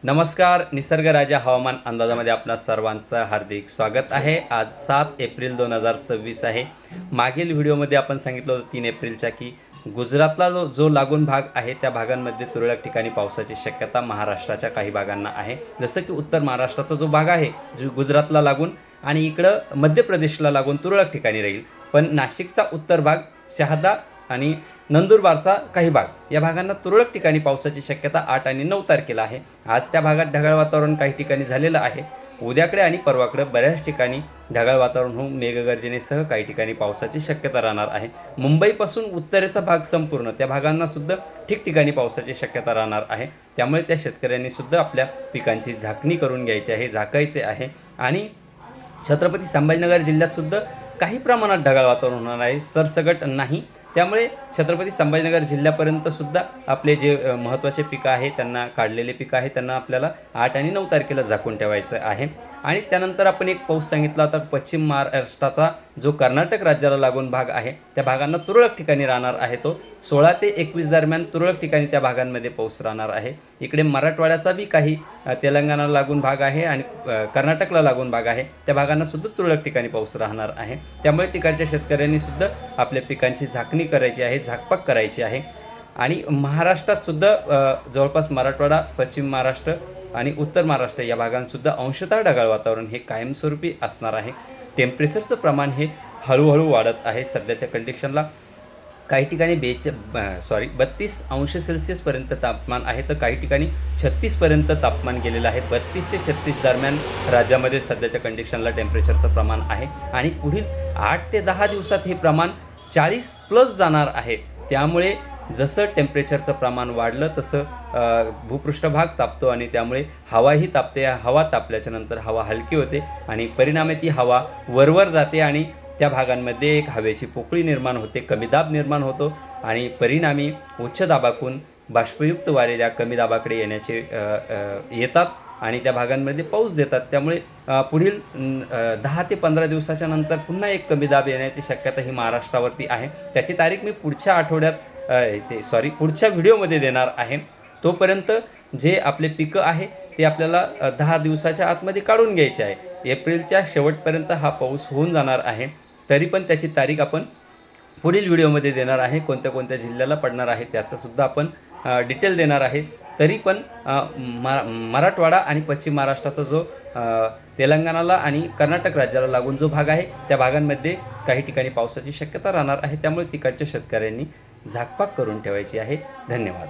नमस्कार. निसर्ग राजा हवामान अंदाजामध्ये आपणा सर्वांचं हार्दिक स्वागत आहे. आज 7 एप्रिल 2026 आहे. मागील व्हिडिओमध्ये आपण सांगितलं होतं 3 एप्रिलच्या की गुजरातला जो लागून भाग आहे त्या भागांमध्ये तुरळक ठिकाणी पावसाची शक्यता महाराष्ट्राच्या काही भागांना आहे. जसं की उत्तर महाराष्ट्राचा जो भाग आहे जो गुजरातला लागून आणि इकडं मध्य प्रदेशला लागून तुरळक ठिकाणी राहील. पण नाशिकचा उत्तर भाग, शहादा आणि नंदुरबारचा काही भाग या भागांना तुरळक ठिकाणी पावसाची शक्यता 8 आणि 9 तारखेला आहे. आज त्या भागात ढगाळ वातावरण काही ठिकाणी झालेलं आहे. उद्याकडे आणि परवाकडे बऱ्याच ठिकाणी ढगाळ वातावरण होऊन मेघगर्जनेसह काही ठिकाणी पावसाची शक्यता राहणार आहे. मुंबईपासून उत्तरेचा भाग संपूर्ण त्या भागांना सुद्धा ठिकठिकाणी पावसाची शक्यता राहणार आहे. त्यामुळे त्या शेतकऱ्यांनी सुद्धा आपल्या पिकांची झाकणी करून घ्यायची आहे, झाकायचे आहे. आणि छत्रपती संभाजीनगर जिल्ह्यात सुद्धा काही प्रमाणात ढगाळ वातावरण होणार आहे, सरसकट नाही. त्यामुळे छत्रपती संभाजीनगर जिल्ह्यापर्यंत सुद्धा आपले जे महत्त्वाचे पिकं आहे, त्यांना काढलेले पिकं आहे, त्यांना आपल्याला 8 आणि 9 तारखेला झाकून ठेवायचं आहे. आणि त्यानंतर आपण एक पाऊस सांगितला होता, पश्चिम महाराष्ट्राचा जो कर्नाटक राज्याला लागून भाग आहे त्या भागांना तुरळक ठिकाणी राहणार आहे. तो 16 ते 21 दरम्यान तुरळक ठिकाणी त्या भागांमध्ये पाऊस राहणार आहे. इकडे मराठवाड्याचा बी काही तेलंगणाला लागून भाग आहे आणि कर्नाटकला लागून भाग आहे, त्या भागांना सुद्धा तुरळक ठिकाणी पाऊस राहणार आहे. त्यामुळे तिकडच्या शेतकऱ्यांनी सुद्धा आपल्या पिकांची झाकणी करायची आहे, झाकपाक करायची आहे. आणि महाराष्ट्रात सुद्धा जवळपास मराठवाडा, पश्चिम महाराष्ट्र आणि उत्तर महाराष्ट्र या भागांसुद्धा अंशतः ढगाळ वातावरण हे कायमस्वरूपी असणार आहे. टेम्परेचरचं प्रमाण हे हळूहळू वाढत आहे. सध्याच्या कंडिशनला काही ठिकाणी 32 अंश सेल्सिअसपर्यंत तापमान आहे, तर काही ठिकाणी 36पर्यंत तापमान गेलेलं आहे. 32 ते 36 दरम्यान राज्यामध्ये सध्याच्या कंडिशनला टेम्परेचरचं प्रमाण आहे. आणि पुढील 8 ते 10 दिवसात हे प्रमाण 40+ जाणार आहे. त्यामुळे जसं टेम्परेचरचं प्रमाण वाढलं तसं भूपृष्ठभाग तापतो आणि त्यामुळे हवाही तापते. हवा तापल्याच्या नंतर हवा हलकी होते आणि परिणामी ती हवा वरवर जाते आणि त्या भागांमध्ये एक हवेची पोकळी निर्माण होते, कमी दाब निर्माण होतो आणि परिणामी उच्च दाबाकून बाष्पयुक्त वारे त्या कमी दाबाकडे येतात आणि त्या भागांमध्ये पाऊस देतात. त्यामुळे पुढील 10 ते 15 दिवसाच्या नंतर पुन्हा एक कमी दाब येण्याची शक्यता ही महाराष्ट्रावरती आहे. त्याची तारीख मी पुढच्या पुढच्या व्हिडिओमध्ये देणार आहे. तोपर्यंत जे आपले पिकं आहे ते आपल्याला 10 दिवसाच्या आतमध्ये काढून घ्यायचे आहे. एप्रिलच्या शेवटपर्यंत हा पाऊस होऊन जाणार आहे. तरी पण त्याची तारीख आपण पुढील व्हिडिओमध्ये देणार आहे. कोणत्या कोणत्या जिल्ह्याला पडणार आहे त्याचासुद्धा आपण डिटेल देणार आहे. तरी पण मराठवाडा आणि पश्चिम महाराष्ट्राचा जो तेलंगणाला आणि कर्नाटक राज्याला लागून जो भाग आहे त्या भागांमध्ये काही ठिकाणी पावसाची शक्यता राहणार आहे. त्यामुळे तिकडच्या शेतकऱ्यांनी झाकपाक करून ठेवायची आहे. धन्यवाद.